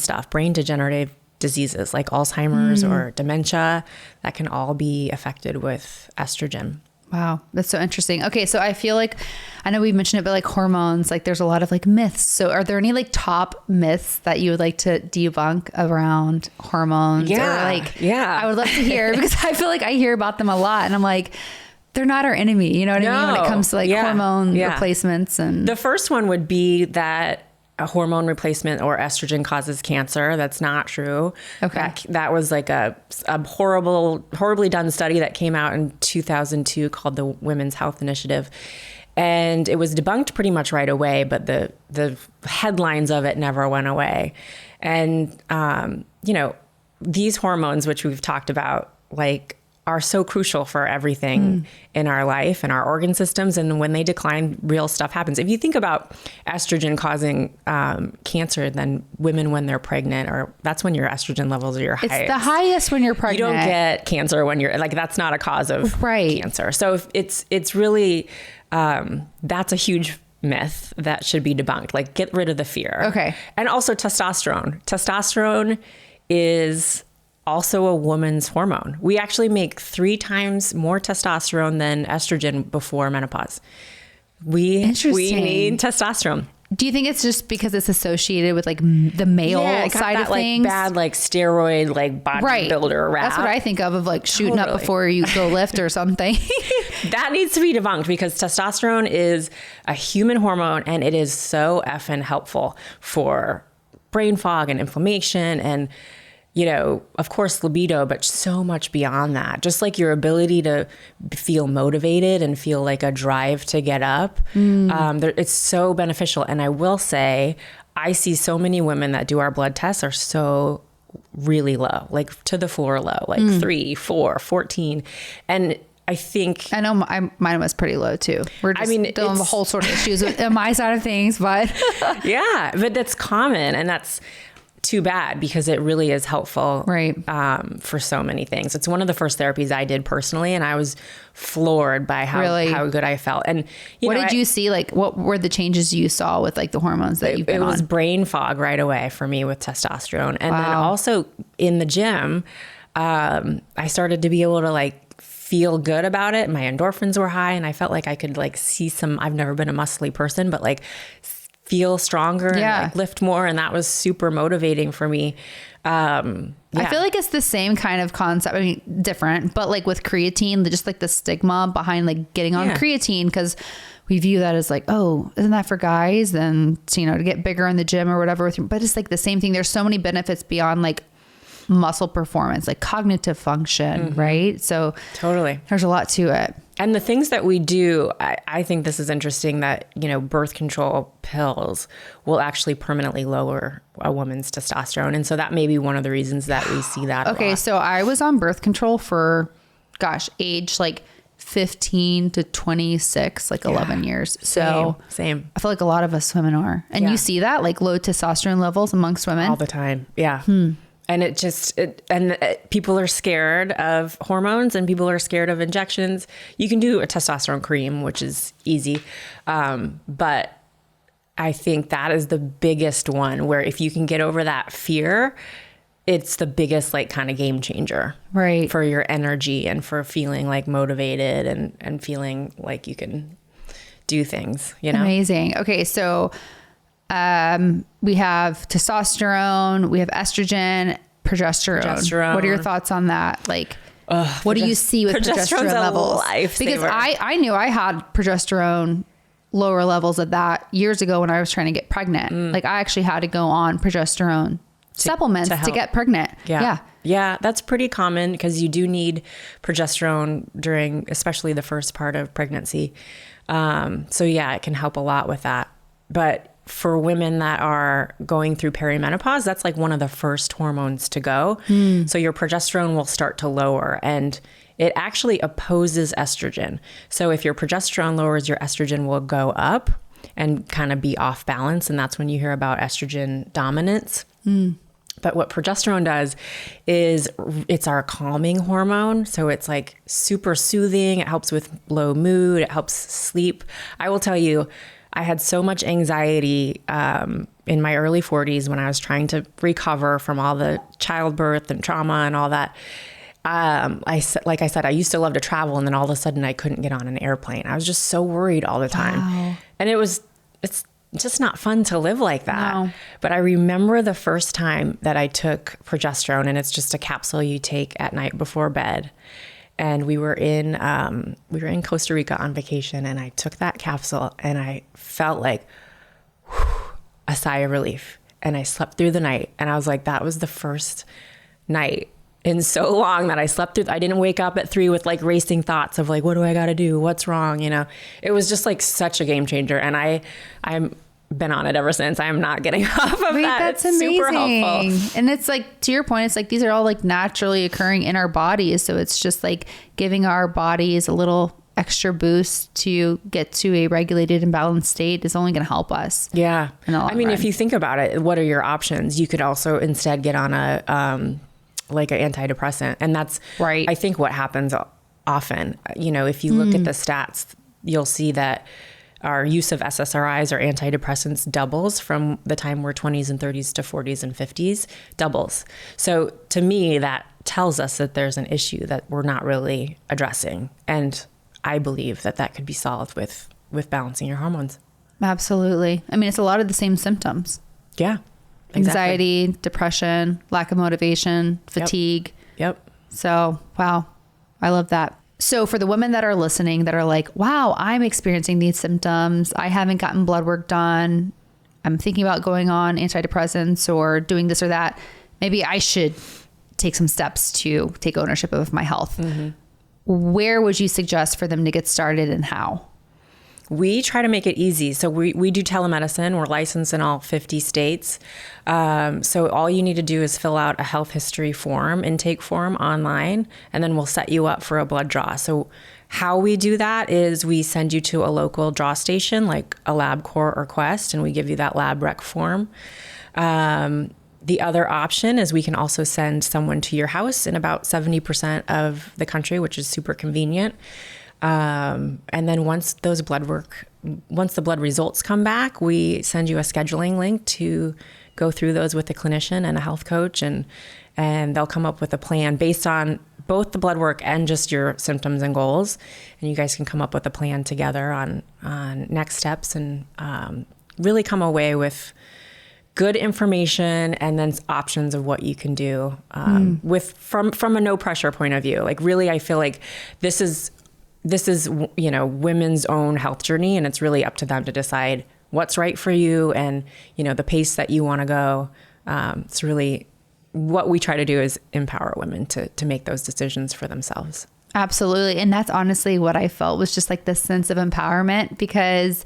degenerative diseases like Alzheimer's or dementia that can all be affected with estrogen. Wow. That's so interesting. Okay. So I feel like, I know we mentioned it, but like hormones, like there's a lot of like myths. So are there any like top myths that you would like to debunk around hormones? I would love to hear because I feel like I hear about them a lot and I'm like, they're not our enemy. You know what I mean? When it comes to like hormone replacements. And the first one would be that a hormone replacement or estrogen causes cancer. That's not true. Okay. That was like a horribly done study that came out in 2002 called the Women's Health Initiative. And it was debunked pretty much right away, but the headlines of it never went away. And, these hormones, which we've talked about, like, are so crucial for everything in our life and our organ systems. And when they decline, real stuff happens. If you think about estrogen causing cancer, then women when they're pregnant, or that's when your estrogen levels are your highest. It's the highest when you're pregnant. You don't get cancer when you're like, that's not a cause of cancer. So it's really, that's a huge myth that should be debunked. Like get rid of the fear. Okay. And also testosterone. Testosterone is also a woman's hormone. We actually make 3 times more testosterone than estrogen before menopause. We need testosterone. Do you think it's just because it's associated with like the male side of things? Like bad, like steroid, like bodybuilder rap. That's what I think of like shooting up before you go lift or something. That needs to be debunked because testosterone is a human hormone and it is so effing helpful for brain fog and inflammation and of course, libido, but so much beyond that. Just like your ability to feel motivated and feel like a drive to get up. It's so beneficial. And I will say, I see so many women that do our blood tests are so really low, like to the floor low, like 3, 4, 14. And I know mine was pretty low too. We're just dealing with a whole sort of issues with my side of things, but yeah, but that's common. And that's too bad because it really is helpful for so many things. It's one of the first therapies I did personally, and I was floored by how good I felt. And what did you see? Like, what were the changes you saw with like the hormones that you've been on? It was brain fog right away for me with testosterone, and then also in the gym, I started to be able to like feel good about it. My endorphins were high, and I felt like I could like see some. I've never been a muscly person, but like feel stronger and like lift more. And that was super motivating for me. I feel like it's the same kind of concept. I mean, different, but like with creatine, just like the stigma behind like getting on creatine, because we view that as like, oh, isn't that for guys? And to get bigger in the gym or whatever. But it's like the same thing. There's so many benefits beyond like muscle performance, like cognitive function, right? So totally, there's a lot to it. And the things that we do, I think this is interesting that, birth control pills will actually permanently lower a woman's testosterone. And so that may be one of the reasons that we see that a lot. So I was on birth control for, age like 15 to 26, like 11 years. So same. I feel like a lot of us women are. And you see that like low testosterone levels amongst women. All the time. Yeah. And people are scared of hormones and people are scared of injections. You can do a testosterone cream, which is easy. But I think that is the biggest one where if you can get over that fear, it's the biggest like kind of game changer, right, for your energy and for feeling like motivated and feeling like you can do things, you know? Amazing. Okay. So, we have testosterone, we have estrogen, progesterone. What are your thoughts on that? Like, what do you see with progesterone levels? Because I knew I had progesterone lower levels of that years ago when I was trying to get pregnant. Like I actually had to go on progesterone supplements to get pregnant. Yeah, that's pretty common because you do need progesterone during, especially the first part of pregnancy. So yeah, it can help a lot with that. But for women that are going through perimenopause, that's like one of the first hormones to go. So your progesterone will start to lower, and it actually opposes estrogen. So if your progesterone lowers, your estrogen will go up and kind of be off balance. And that's when you hear about estrogen dominance. But what progesterone does is it's our calming hormone. So it's like super soothing. It helps with low mood. It helps sleep. I will tell you, I had so much anxiety in my early 40s when I was trying to recover from all the childbirth and trauma and all that. Like I said, I used to love to travel, and then all of a sudden I couldn't get on an airplane. I was just so worried all the time. Wow. And it's just not fun to live like that. No. But I remember the first time that I took progesterone, and it's just a capsule you take at night before bed. And we were in Costa Rica on vacation, and I took that capsule and I felt like a sigh of relief, and I slept through the night. And I was like, that was the first night in so long that I slept through. I didn't wake up at 3 with like racing thoughts of like, what do I got to do? What's wrong? You know, it was just like such a game changer. And I'm been on it ever since. I am not getting off of that. That's it's amazing. Super helpful. And it's like, to your point, it's like, these are all like naturally occurring in our bodies. So it's just like giving our bodies a little extra boost to get to a regulated and balanced state is only going to help us. Yeah. I mean, if you think about it, what are your options? You could also instead get on like an antidepressant. And that's right. I think what happens often, you know, if you look at the stats, you'll see that our use of SSRIs or antidepressants doubles from the time we're 20s and 30s to 40s and 50s, doubles. So to me, that tells us that there's an issue that we're not really addressing. And I believe that could be solved with balancing your hormones. Absolutely. I mean, it's a lot of the same symptoms. Yeah. Exactly. Anxiety, depression, lack of motivation, fatigue. Yep. So, wow. I love that. So for the women that are listening that are like, wow, I'm experiencing these symptoms. I haven't gotten blood work done. I'm thinking about going on antidepressants or doing this or that. Maybe I should take some steps to take ownership of my health. Mm-hmm. Where would you suggest for them to get started and how? We try to make it easy. So we do telemedicine. We're licensed in all 50 states. So all you need to do is fill out a health history form, intake form online, and then we'll set you up for a blood draw. So how we do that is we send you to a local draw station like a LabCorp or Quest, and we give you that lab rec form. The other option is we can also send someone to your house in about 70% of the country, which is super convenient. And then once the blood results come back, we send you a scheduling link to go through those with a clinician and a health coach, and they'll come up with a plan based on both the blood work and just your symptoms and goals. And you guys can come up with a plan together on next steps and really come away with good information and then options of what you can do from a no pressure point of view. Like really, I feel like this is, you know, women's own health journey, and it's really up to them to decide what's right for you and, you know, the pace that you want to go. It's really what we try to do is empower women to make those decisions for themselves. Absolutely. And that's honestly what I felt was just like this sense of empowerment because,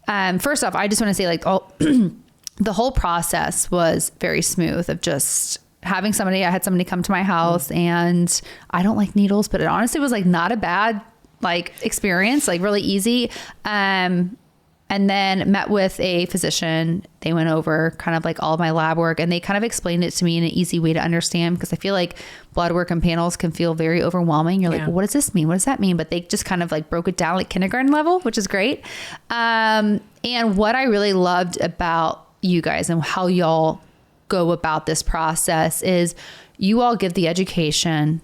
first off, I just want to say like, the whole process was very smooth of just having I had somebody come to my house and I don't like needles, but it honestly was like not a bad like experience, like really easy. And then met with a physician. They went over kind of like all of my lab work and they kind of explained it to me in an easy way to understand because I feel like blood work and panels can feel very overwhelming. You're like, well, what does this mean? What does that mean? But they just kind of like broke it down like kindergarten level, which is great. And what I really loved about you guys and how y'all go about this process is you all give the education,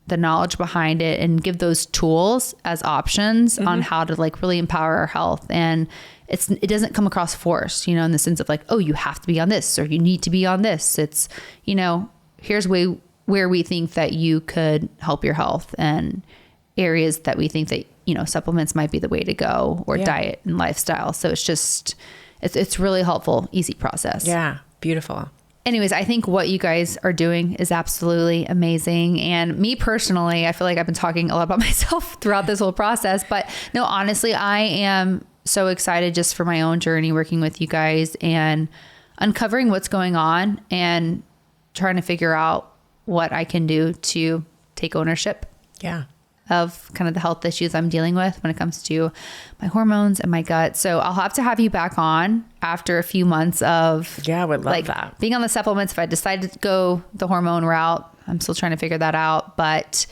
the knowledge behind it, and give those tools as options on how to like really empower our health. And it doesn't come across forced, in the sense of like, oh, you have to be on this or you need to be on this. It's, here's where we think that you could help your health and areas that we think that, supplements might be the way to go, or diet and lifestyle. So it's really helpful, easy process. Yeah. Beautiful. Anyways, I think what you guys are doing is absolutely amazing. And me personally, I feel like I've been talking a lot about myself throughout this whole process, but no, honestly, I am so excited just for my own journey working with you guys and uncovering what's going on and trying to figure out what I can do to take ownership. Yeah. Of kind of the health issues I'm dealing with when it comes to my hormones and my gut. So I'll have to have you back on after a few months of I would love that. Being on the supplements. If I decide to go the hormone route, I'm still trying to figure that out, but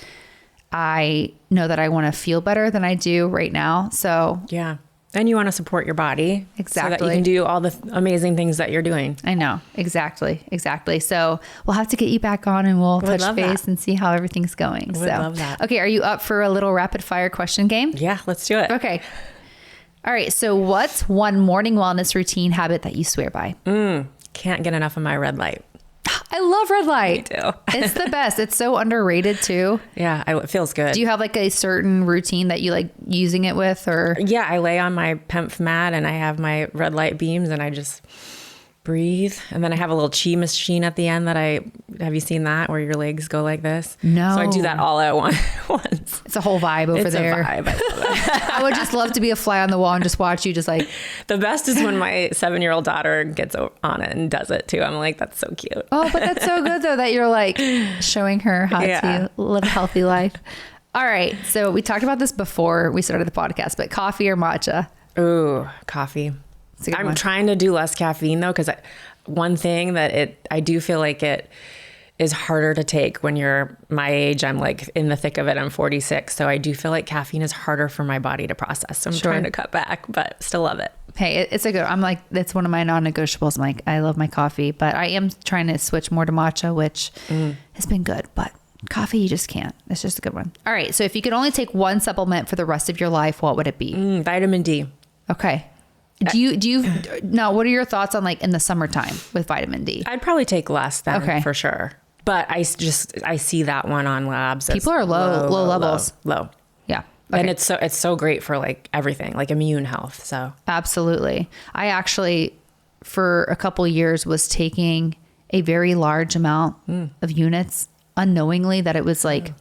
I know that I want to feel better than I do right now. So yeah. And you want to support your body. Exactly. So that you can do all the amazing things that you're doing. I know. Exactly. So we'll have to get you back on and we'll touch base and see how everything's going. Would love that. Okay. Are you up for a little rapid fire question game? Yeah, let's do it. Okay. All right. So what's one morning wellness routine habit that you swear by? Can't get enough of my red light. I love red light. Me too. It's the best. It's so underrated too. Yeah, it feels good. Do you have like a certain routine that you like using it with, or? Yeah, I lay on my PEMF mat and I have my red light beams and I just breathe. And then I have a little chi machine at the end have you seen that where your legs go like this? No. So I do that all at once. It's a whole vibe over there. It's a vibe. I love it. I would just love to be a fly on the wall and just watch you just like. The best is when my 7-year-old daughter gets on it and does it too. I'm like, that's so cute. Oh, but that's so good though that you're like showing her how to live a healthy life. All right. So we talked about this before we started the podcast, but coffee or matcha? Ooh, coffee. I'm trying to do less caffeine though, because one thing that I do feel like it is harder to take when you're my age. I'm like in the thick of it. I'm 46. So I do feel like caffeine is harder for my body to process. So I'm trying to cut back, but still love it. Hey, it's a good, I'm like, that's one of my non-negotiables. I'm like, I love my coffee, but I am trying to switch more to matcha, which has been good, but coffee, you just can't. It's just a good one. All right. So if you could only take one supplement for the rest of your life, what would it be? Vitamin D. Okay. Do you now, what are your thoughts on like in the summertime with vitamin D? I'd probably take less then for sure. But I see that one on labs. People are low levels. Low. Yeah. Okay. And it's so great for like everything, like immune health. So absolutely. I actually, for a couple of years, was taking a very large amount of units unknowingly that it was like,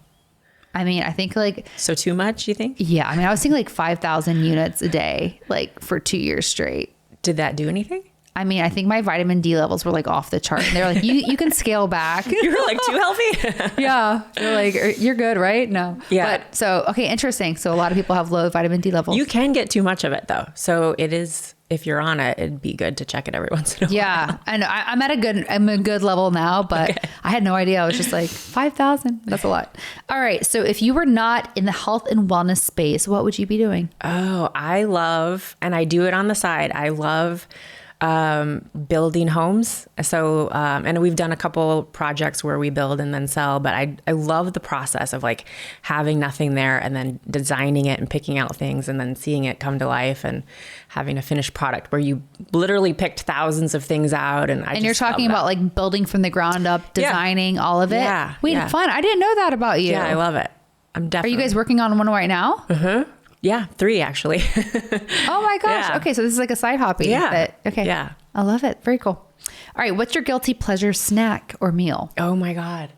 I mean, I think like... So too much, you think? Yeah. I mean, I was taking like 5,000 units a day, like for 2 years straight. Did that do anything? I mean, I think my vitamin D levels were like off the chart. And they're like, you can scale back. You were like too healthy? Yeah. They're like, you're good, right? No. Yeah. But so, okay, interesting. So a lot of people have low vitamin D levels. You can get too much of it though. So it is, if you're on it, it'd be good to check it every once in a while. Yeah. I know. I'm a good level now, but I had no idea. I was just like 5,000. That's a lot. All right. So if you were not in the health and wellness space, what would you be doing? Oh, I love, and I do it on the side. I love building homes. So, and we've done a couple projects where we build and then sell, but I love the process of like having nothing there and then designing it and picking out things and then seeing it come to life and having a finished product where you literally picked thousands of things out. And you're talking about like building from the ground up, designing all of it. Yeah. Wait, fun. I didn't know that about you. Yeah, I love it. I'm definitely. Are you guys working on one right now? Mm-hmm. Yeah, 3 actually. Oh my gosh. Yeah. Okay, so this is like a side hobby. Yeah. Okay. Yeah. I love it. Very cool. All right, what's your guilty pleasure snack or meal? Oh my God.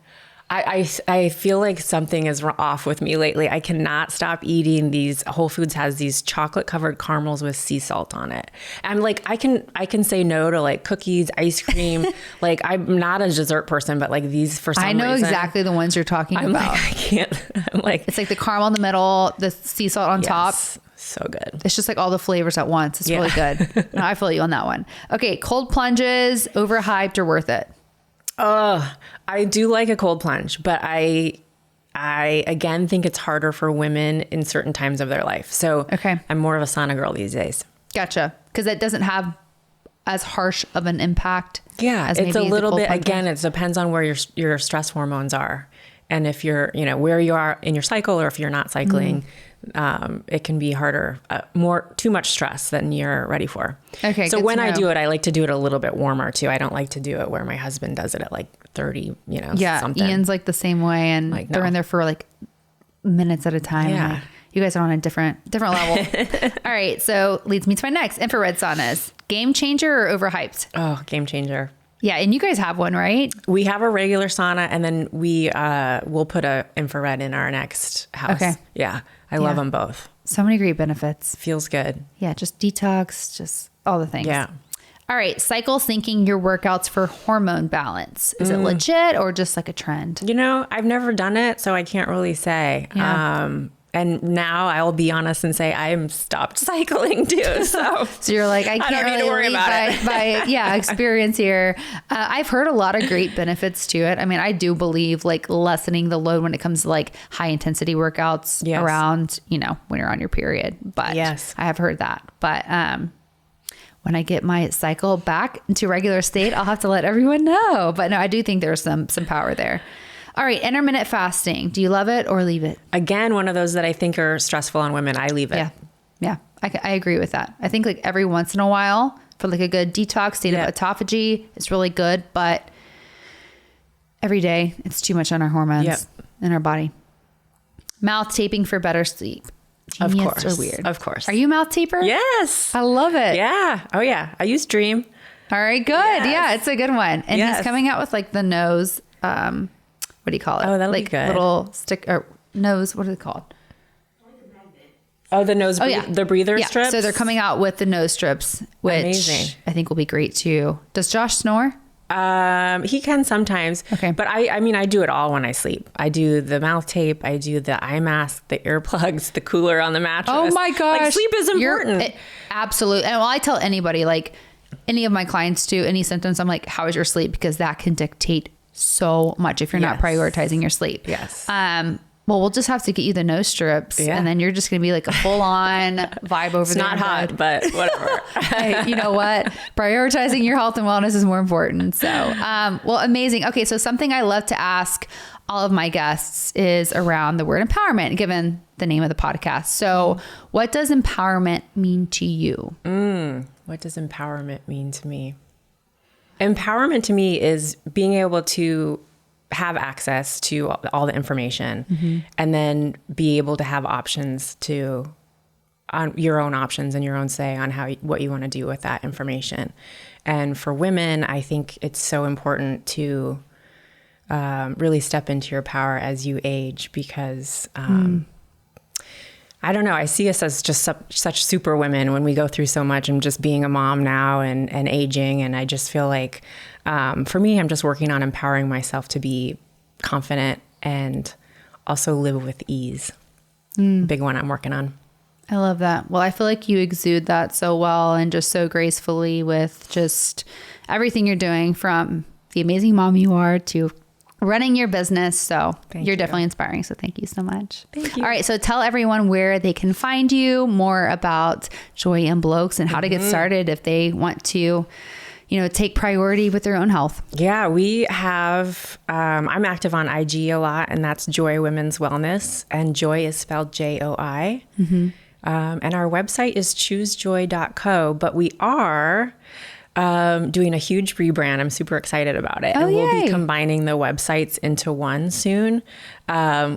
I feel like something is off with me lately. I cannot stop eating these. Whole Foods has these chocolate covered caramels with sea salt on it. I'm like, I can say no to like cookies, ice cream. Like I'm not a dessert person, but like these for some reason. I know exactly the ones you're talking about. Like, I can't. I'm like, it's like the caramel in the middle, the sea salt on top. So good. It's just like all the flavors at once. It's really good. No, I feel you on that one. Okay, cold plunges, overhyped or worth it? I do like a cold plunge, but I again think it's harder for women in certain times of their life. So I'm more of a sauna girl these days. Gotcha. Because it doesn't have as harsh of an impact. Yeah, as it's a maybe little bit, plunge again, it depends on where your stress hormones are. And if you're, where you are in your cycle, or if you're not cycling, it can be harder, too much stress than you're ready for. Okay. So when I do it, I like to do it a little bit warmer too. I don't like to do it where my husband does it at like 30, something. Ian's like the same way, and like, they're in there for like minutes at a time. Yeah. Like, you guys are on a different level. All right. So leads me to my next, infrared saunas. Game changer or overhyped? Oh, game changer. Yeah. And you guys have one, right? We have a regular sauna, and then we'll put a infrared in our next house. Okay. Yeah. I love them both. So many great benefits. Feels good. Yeah. Just detox, just all the things. Yeah. All right. Cycle syncing your workouts for hormone balance. Is it legit or just like a trend? I've never done it, so I can't really say. Yeah. And now I will be honest and say I'm stopped cycling too. So you're like, I can't really worry about it. Experience here. I've heard a lot of great benefits to it. I mean, I do believe like lessening the load when it comes to like high intensity workouts around, when you're on your period. But I have heard that. But when I get my cycle back into regular state, I'll have to let everyone know. But no, I do think there's some power there. All right. Intermittent fasting. Do you love it or leave it? Again, one of those that I think are stressful on women. I leave it. Yeah. Yeah. I agree with that. I think like every once in a while for like a good detox state of autophagy, it's really good. But every day it's too much on our hormones in our body. Mouth taping for better sleep. Genius of course. Or weird? Of course. Are you a mouth taper? Yes. I love it. Yeah. Oh yeah. I use Dream. All right. Good. Yes. Yeah. It's a good one. And he's coming out with like the nose, what do you call it? Oh, that'll like be good. Little stick or nose. What are they called? Oh, the nose, the breather strips. So they're coming out with the nose strips, which amazing. I think will be great too. Does Josh snore? He can sometimes. Okay. But I do it all when I sleep. I do the mouth tape. I do the eye mask, the earplugs, the cooler on the mattress. Oh my gosh. Like sleep is important. Absolutely. And I tell anybody, like any of my clients do any symptoms, I'm like, how is your sleep? Because that can dictate so much if you're not prioritizing your sleep. Yes. Well, we'll just have to get you the nose strips and then you're just going to be like a full on vibe over there. It's not hot, but whatever. Hey, you know what? Prioritizing your health and wellness is more important. So, well, amazing. Okay. So something I love to ask all of my guests is around the word empowerment, given the name of the podcast. So what does empowerment mean to you? What does empowerment mean to me? Empowerment to me is being able to have access to all the information and then be able to have options on your own options and your own say on what you want to do with that information. And for women, I think it's so important to really step into your power as you age because I don't know. I see us as just such super women when we go through so much and just being a mom now and aging. And I just feel like, for me, I'm just working on empowering myself to be confident and also live with ease. Big one I'm working on. I love that. Well, I feel like you exude that so well and just so gracefully with just everything you're doing, from the amazing mom you are to running your business. So you're definitely inspiring. So thank you so much. Thank you. All right. So tell everyone where they can find you, more about Joy and Blokes, and how to get started if they want to, take priority with their own health. Yeah, we have, I'm active on IG a lot, and that's Joy Women's Wellness, and Joy is spelled Joi. And our website is choosejoy.co, but we are doing a huge rebrand. I'm super excited about it. Oh, and we'll yay. be combining the websites into one soon,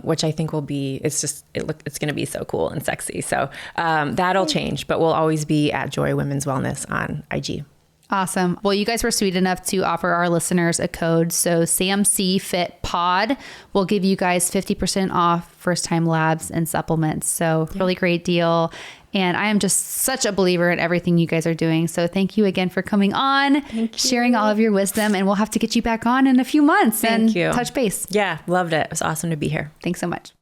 which I think will be, it's going to be so cool and sexy. So that'll change, but we'll always be at Joy Women's Wellness on IG. Awesome. Well, you guys were sweet enough to offer our listeners a code. So SAMC Fit Pod will give you guys 50% off first time labs and supplements. So really great deal. And I am just such a believer in everything you guys are doing. So thank you again for coming on, sharing all of your wisdom, and we'll have to get you back on in a few months and touch base. Yeah, loved it. It was awesome to be here. Thanks so much.